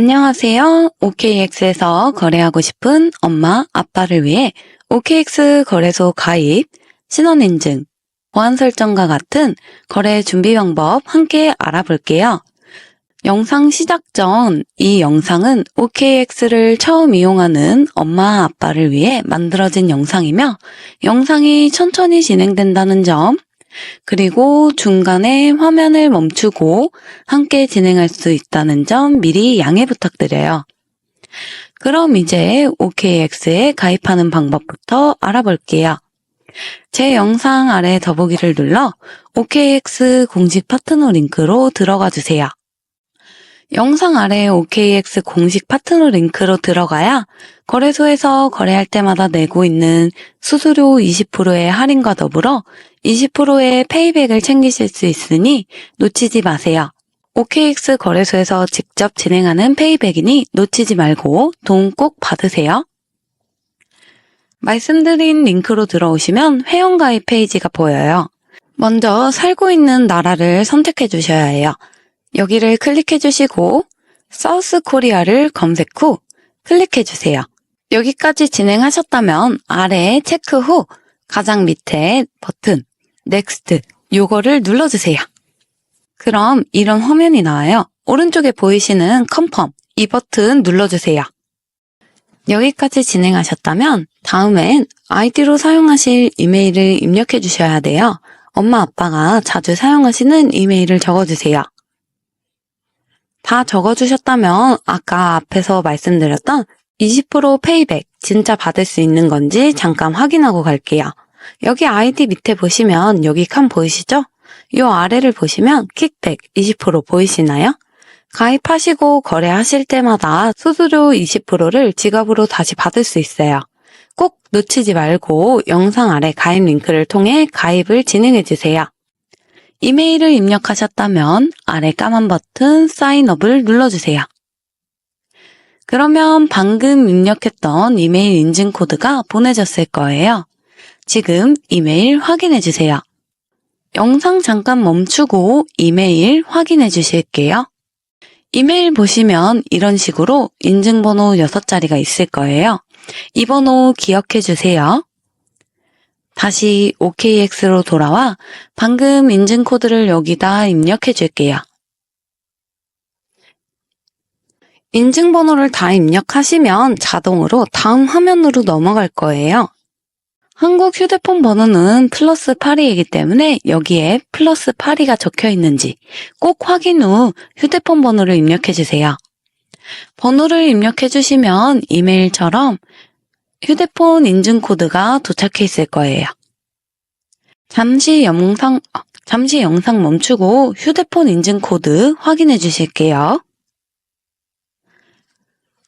안녕하세요. OKX에서 거래하고 싶은 엄마, 아빠를 위해 OKX 거래소 가입, 신원인증, 보안 설정과 같은 거래 준비 방법 함께 알아볼게요. 영상 시작 전 이 영상은 OKX를 처음 이용하는 엄마, 아빠를 위해 만들어진 영상이며 영상이 천천히 진행된다는 점, 그리고 중간에 화면을 멈추고 함께 진행할 수 있다는 점 미리 양해 부탁드려요. 그럼 이제 OKX에 가입하는 방법부터 알아볼게요. 제 영상 아래 더보기를 눌러 OKX 공식 파트너 링크로 들어가 주세요. 영상 아래 OKX 공식 파트너 링크로 들어가야 거래소에서 거래할 때마다 내고 있는 수수료 20%의 할인과 더불어 20%의 페이백을 챙기실 수 있으니 놓치지 마세요. OKX 거래소에서 직접 진행하는 페이백이니 놓치지 말고 돈 꼭 받으세요. 말씀드린 링크로 들어오시면 회원가입 페이지가 보여요. 먼저 살고 있는 나라를 선택해 주셔야 해요. 여기를 클릭해 주시고 사우스 코리아를 검색 후 클릭해 주세요. 여기까지 진행하셨다면 아래 체크 후 가장 밑에 버튼 넥스트 요거를 눌러주세요. 그럼 이런 화면이 나와요. 오른쪽에 보이시는 컨펌 이 버튼 눌러주세요. 여기까지 진행하셨다면 다음엔 아이디로 사용하실 이메일을 입력해 주셔야 돼요. 엄마 아빠가 자주 사용하시는 이메일을 적어주세요. 다 적어주셨다면 아까 앞에서 말씀드렸던 20% 페이백 진짜 받을 수 있는 건지 잠깐 확인하고 갈게요. 여기 아이디 밑에 보시면 여기 칸 보이시죠? 이 아래를 보시면 킥백 20% 보이시나요? 가입하시고 거래하실 때마다 수수료 20%를 지갑으로 다시 받을 수 있어요. 꼭 놓치지 말고 영상 아래 가입 링크를 통해 가입을 진행해 주세요. 이메일을 입력하셨다면 아래 까만 버튼 사인업을 눌러주세요. 그러면 방금 입력했던 이메일 인증 코드가 보내졌을 거예요. 지금 이메일 확인해 주세요. 영상 잠깐 멈추고 이메일 확인해 주실게요. 이메일 보시면 이런 식으로 인증번호 6자리가 있을 거예요. 이 번호 기억해 주세요. 다시 OKX로 돌아와 방금 인증 코드를 여기다 입력해 줄게요. 인증번호를 다 입력하시면 자동으로 다음 화면으로 넘어갈 거예요. 한국 휴대폰 번호는 플러스 8이기 때문에 여기에 플러스 8이가 적혀 있는지 꼭 확인 후 휴대폰 번호를 입력해 주세요. 번호를 입력해 주시면 이메일처럼 휴대폰 인증 코드가 도착해 있을 거예요. 잠시 영상 멈추고 휴대폰 인증 코드 확인해 주실게요.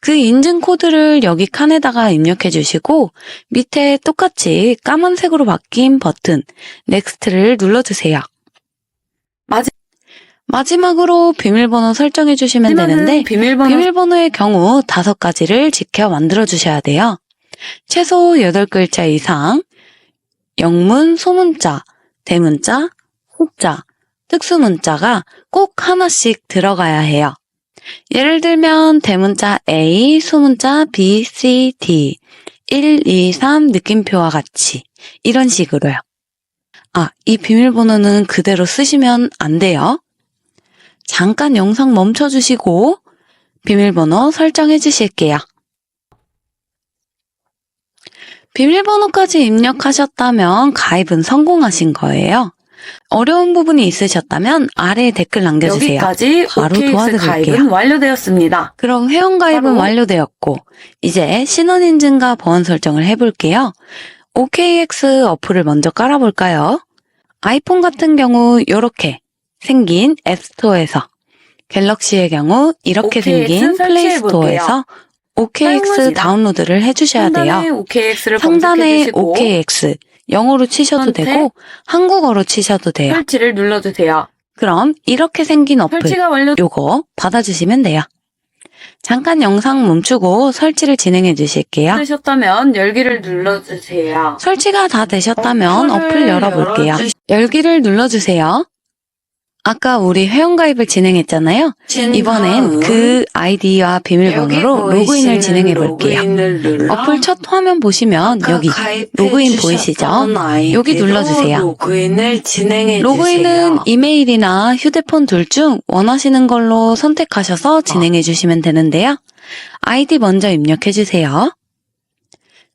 그 인증 코드를 여기 칸에다가 입력해 주시고 밑에 똑같이 까만색으로 바뀐 버튼 넥스트를 눌러주세요. 마지막으로 비밀번호 설정해 주시면 되는데 비밀번호의 경우 5가지를 지켜 만들어 주셔야 돼요. 최소 8글자 이상, 영문, 소문자, 대문자, 호자, 특수문자가 꼭 하나씩 들어가야 해요. 예를 들면 대문자 A, 소문자 B, C, D, 1, 2, 3 느낌표와 같이 이런 식으로요. 이 비밀번호는 그대로 쓰시면 안 돼요. 잠깐 영상 멈춰주시고 비밀번호 설정해 주실게요. 비밀번호까지 입력하셨다면 가입은 성공하신 거예요. 어려운 부분이 있으셨다면 아래에 댓글 남겨주세요. 여기까지 바로 OKX 도와드릴게요. 가입은 완료되었습니다. 그럼 회원가입은 완료되었고 이제 신원인증과 보안 설정을 해볼게요. OKX 어플을 먼저 깔아볼까요? 아이폰 같은 경우 이렇게 생긴 앱스토어에서, 갤럭시의 경우 이렇게 OKX 생긴 플레이스토어에서 OKX 사용하시다. 다운로드를 해주셔야 돼요. OKX를 상단에 검색해주시고 OKX 영어로 치셔도 선택, 되고 한국어로 치셔도 돼요. 설치를 눌러주세요. 그럼 이렇게 생긴 어플 설치가 요거 받아주시면 돼요. 잠깐 영상 멈추고 설치를 진행해 주실게요. 되셨다면 열기를 눌러주세요. 설치가 다 되셨다면 어플을 어플 열어볼게요. 열기를 눌러주세요. 아까 우리 회원가입을 진행했잖아요. 이번엔 그 아이디와 비밀번호로 로그인을 진행해 볼게요. 어플 첫 화면 보시면 여기 로그인 보이시죠? 여기 눌러주세요. 로그인은 이메일이나 휴대폰 둘 중 원하시는 걸로 선택하셔서 진행해 주시면 되는데요. 아이디 먼저 입력해 주세요.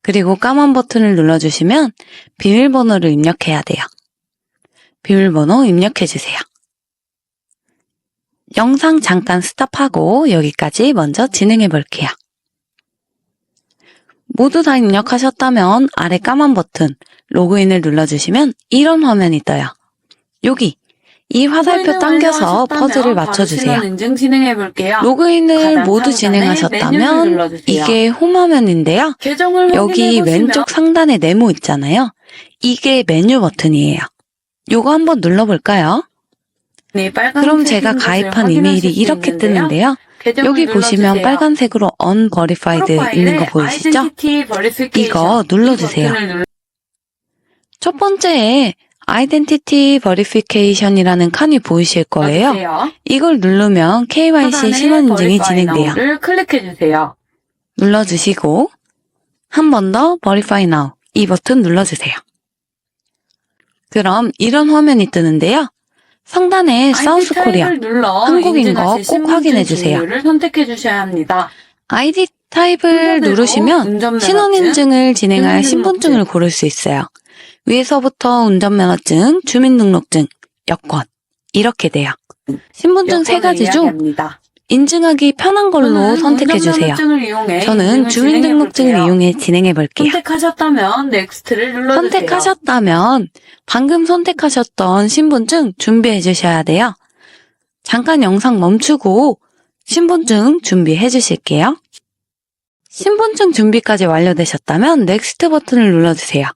그리고 까만 버튼을 눌러주시면 비밀번호를 입력해야 돼요. 비밀번호 입력해 주세요. 영상 잠깐 스탑하고 여기까지 먼저 진행해 볼게요. 모두 다 입력하셨다면 아래 까만 버튼 로그인을 눌러주시면 이런 화면이 떠요. 여기 이 화살표 당겨서 퍼즐을 맞춰주세요. 인증 진행해 볼게요. 로그인을 모두 진행하셨다면 이게 홈 화면인데요. 여기 왼쪽 상단에 네모 있잖아요. 이게 메뉴 버튼이에요. 요거 한번 눌러볼까요? 네, 그럼 제가 가입한 이메일이 이렇게 뜨는데요. 여기 보시면 빨간색으로 unverified 있는 거 보이시죠? 이거 눌러주세요. 첫 번째에 Identity Verification이라는 칸이 보이실 거예요. 이걸 누르면 KYC 신원인증이 진행돼요. 클릭해주세요. 눌러주시고 한 번 더 Verify Now 이 버튼 눌러주세요. 그럼 이런 화면이 뜨는데요. 상단에 사우스 코리아 한국인 거 꼭 확인해 주세요. 선택해 주셔야 합니다. 아이디 타입을 누르시면 신원인증을 진행할 신분증을 고를 수 있어요. 위에서부터 운전면허증, 주민등록증, 여권 이렇게 돼요. 신분증 세 가지 중 인증하기 편한 걸로 선택해 주세요. 저는 주민등록증을 이용해 진행해 볼게요. 선택하셨다면 넥스트를 눌러주세요. 선택하셨다면 방금 선택하셨던 신분증 준비해 주셔야 돼요. 잠깐 영상 멈추고 신분증 준비해 주실게요. 신분증 준비까지 완료되셨다면 넥스트 버튼을 눌러주세요.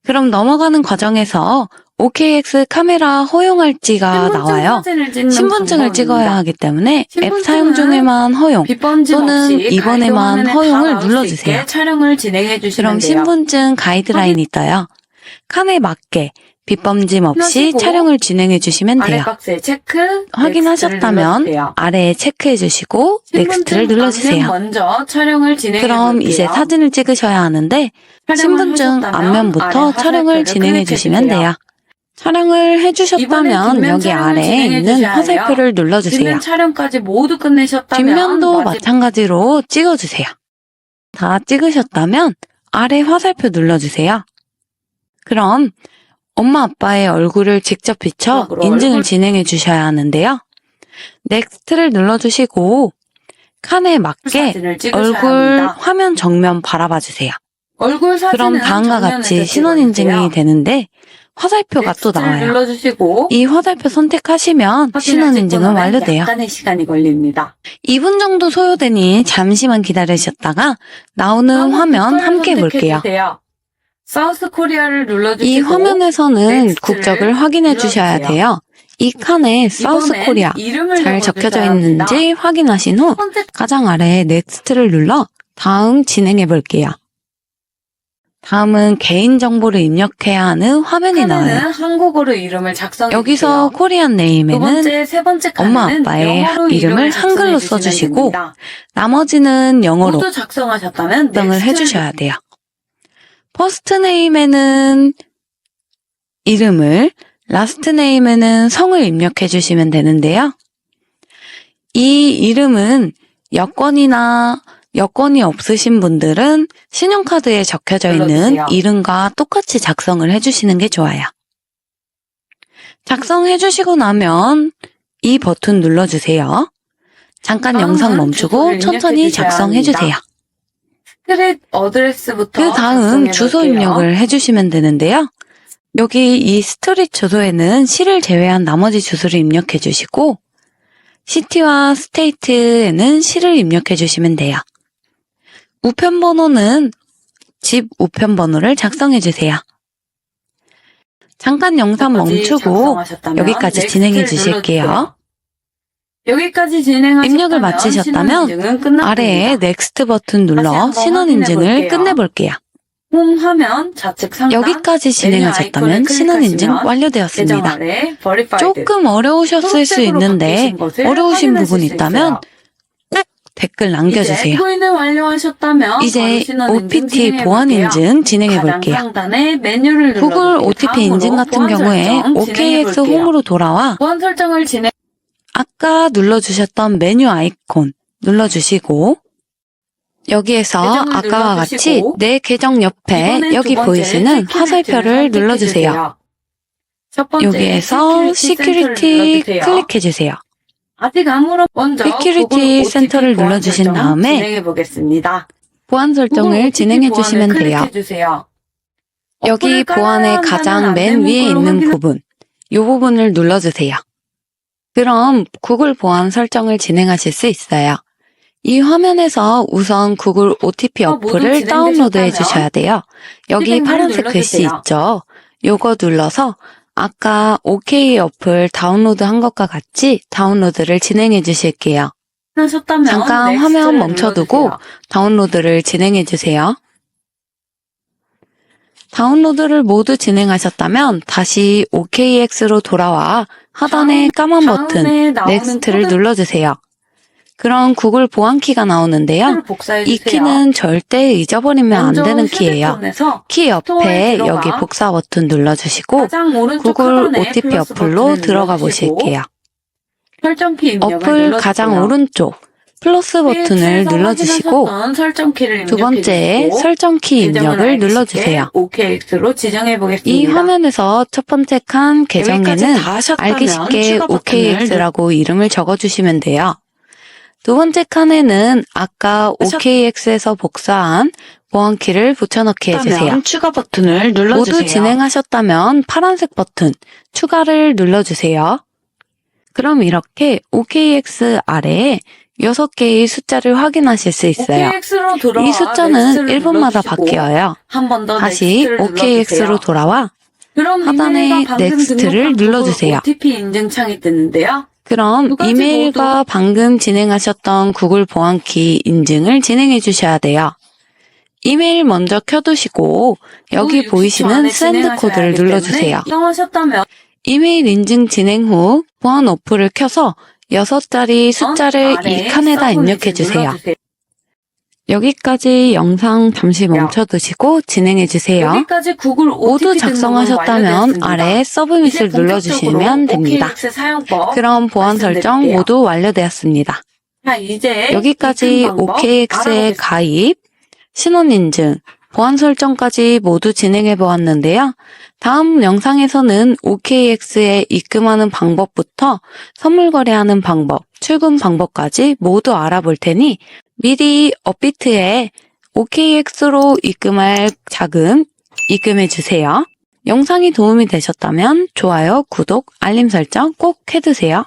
그럼 넘어가는 과정에서 OKX 카메라 허용할지가 나와요. 신분증을 찍어야 하기 때문에 앱 사용 중에만 허용 또는 이번에만 허용을 눌러주세요. 촬영을 진행해 주시면 그럼 돼요. 신분증 가이드라인이 떠요. 칸에 맞게 빗범짐 없이 촬영을 진행해 주시면 돼요. 아래 박스에 체크, 확인하셨다면 아래에 체크해 주시고 넥스트를 눌러주세요. 먼저 촬영을 진행해 그럼 볼게요. 이제 사진을 찍으셔야 하는데 신분증 앞면부터 촬영을 진행해 주시면 돼요. 촬영을 해주셨다면 여기 아래에 있는 화살표를 눌러주세요. 뒷면 촬영까지 모두 끝내셨다면 뒷면도 마찬가지로 찍어주세요. 다 찍으셨다면 아래 화살표 눌러주세요. 그럼 엄마 아빠의 얼굴을 직접 비춰 인증을 진행해 주셔야 하는데요. 넥스트를 눌러주시고 칸에 맞게 얼굴 화면 정면 바라봐 주세요. 얼굴 사진은 그럼 다음과 같이 신원인증이 되는데 화살표가 또 나와요. 눌러주시고 이 화살표 선택하시면 신원인증은 완료돼요. 약간의 시간이 걸립니다. 2분 정도 소요되니 잠시만 기다리셨다가 나오는 화면 함께 볼게요. 사우스 코리아를 눌러주시고 이 화면에서는 국적을 확인해 주셔야 돼요. 이 칸에 사우스 코리아 잘 적혀져 있는지 확인하신 후 가장 아래에 넥스트를 눌러 다음 진행해 볼게요. 다음은 개인정보를 입력해야 하는 화면이 나와요. 한국어로 이름을 작성해 여기서 주세요. 코리안 네임에는 세 번째 엄마 아빠의 이름을 한글로 써주시고 나머지는 영어로 모두 작성하셨다면 설정을 해주셔야 돼요. 퍼스트 네임에는 이름을, 라스트 네임에는 성을 입력해 주시면 되는데요. 이 이름은 여권이 없으신 분들은 신용카드에 적혀져 있는 이름과 똑같이 작성을 해주시는 게 좋아요. 작성해 주시고 나면 이 버튼 눌러주세요. 잠깐 영상 멈추고 천천히 작성해 주세요. 스트릿 어드레스부터 그 다음 주소 입력을 해주시면 되는데요. 여기 이 스트릿 주소에는 시를 제외한 나머지 주소를 입력해 주시고 시티와 스테이트에는 시를 입력해 주시면 돼요. 우편번호는 집 우편번호를 작성해 주세요. 잠깐 영상 멈추고 여기까지 진행해 주실게요. 여기까지 진행하셨다면 입력을 마치셨다면 아래에 넥스트 버튼 눌러 신원인증을 끝내볼게요. 홈 화면 좌측 상단 여기까지 진행하셨다면 메뉴 아이콘을 신원인증 클릭하시면 완료되었습니다. 계정 아래 Verified 조금 어려우셨을 수 초록색으로 있는데 바뀌신 것을 어려우신 확인하실 부분이 수 있다면 있어요. 꼭 댓글 이제 남겨주세요. 로그인을 완료하셨다면 이제 바로 신원인증 OPT 진행해 보안 볼게요. 인증 진행해 가장 볼게요. 상단에 메뉴를 구글 눌러주세요. OTP 다음으로 인증 같은 보안 경우에 설정 진행해 OKX 볼게요. 홈으로 돌아와 보안 설정을 진행 아까 눌러주셨던 메뉴 아이콘 눌러주시고 여기에서 계정을 아까와 같이 눌러주시고 내 계정 옆에 이번엔 여기 두 번째 보이시는 시큐리티를 화살표를 눌러주세요. 선택해주세요. 첫 번째 여기에서 시큐리티 시큐리티 센터를 눌러주세요. 클릭해주세요. 아직 아무런 먼저 시큐리티 구글 OTP 센터를 보안 눌러주신 설정 다음에 진행해 보겠습니다. 보안 설정을 진행해 주시면 돼요. 클릭해주세요. 여기 어플을 보안의 깔아야 가장 한다는 맨 안내 위에 문구를 있는 확인하- 부분, 이 부분을 눌러주세요. 그럼 구글 보안 설정을 진행하실 수 있어요. 이 화면에서 우선 구글 OTP 모두 어플을 진행되셨다면 다운로드해 주셔야 돼요. 여기 실행을 파란색 글씨 눌러주세요. 있죠? 요거 눌러서 아까 OK 어플 다운로드 한 것과 같이 다운로드를 진행해 주실게요. 하셨다면 잠깐 넥스트를 화면 멈춰두고 눌러주세요. 다운로드를 진행해 주세요. 다운로드를 모두 진행하셨다면 다시 OKX로 돌아와 하단의 까만 버튼 다음에 나오는 넥스트를 코드 눌러주세요. 그럼 구글 보안키가 나오는데요. 코드를 복사해 이 주세요. 키는 절대 잊어버리면 안 먼저 되는 키예요. 휴대폰에서 키 스토어에 옆에 들어가 여기 복사 버튼 눌러주시고 가장 오른쪽 구글 하단에 OTP 플러스 어플로 버튼을 들어가 눌러주시고 보실게요. 설정키 입력을 어플 눌러주세요. 가장 오른쪽 플러스 버튼을 PX에서 눌러주시고 확인하셨던 설정키를 두 번째에 입력해주시고 설정키 계정을 입력을 알기 눌러주세요. 쉽게 OKX로 지정해 보겠습니다. 이 화면에서 첫 번째 칸 계정에는 알기 쉽게 OKX라고 이름을 적어주시면 돼요. 두 번째 칸에는 아까 OKX에서 복사한 보안키를 붙여넣기 해주세요. 추가 버튼을 모두 진행하셨다면 파란색 버튼 추가를 눌러주세요. 그럼 이렇게 OKX 아래에 6개의 숫자를 확인하실 수 있어요. OKX로 돌아와 이 숫자는 넥스트를 1분마다 눌러주시고 바뀌어요. 한 번 더 다시 OKX로 돌아와 그럼 하단에 이메일과 방금 넥스트를 등록한 눌러주세요. 구글 OTP 인증창이 뜨는데요. 그럼 두 가지 이메일과 모두 방금 진행하셨던 구글 보안키 인증을 진행해 주셔야 돼요. 이메일 먼저 켜두시고 여기 보이시는 샌드 코드를 눌러주세요. 이용하셨다면 이메일 인증 진행 후 보안 어플을 켜서 6자리 숫자를 이 칸에다 입력해 주세요. 여기까지 영상 잠시 멈춰두시고 진행해 주세요. 여기까지 구글 OTP 모두 작성하셨다면 아래 서브밋을 눌러주시면 됩니다. 그럼 보안 설정 말씀드릴게요. 모두 완료되었습니다. 자, 이제 여기까지 입금 방법 OKX의 알아보겠습니다. 가입, 신원인증, 보안 설정까지 모두 진행해 보았는데요. 다음 영상에서는 OKX에 입금하는 방법부터 선물 거래하는 방법, 출금 방법까지 모두 알아볼 테니 미리 업비트에 OKX로 입금할 자금 입금해 주세요. 영상이 도움이 되셨다면 좋아요, 구독, 알림 설정 꼭 해두세요.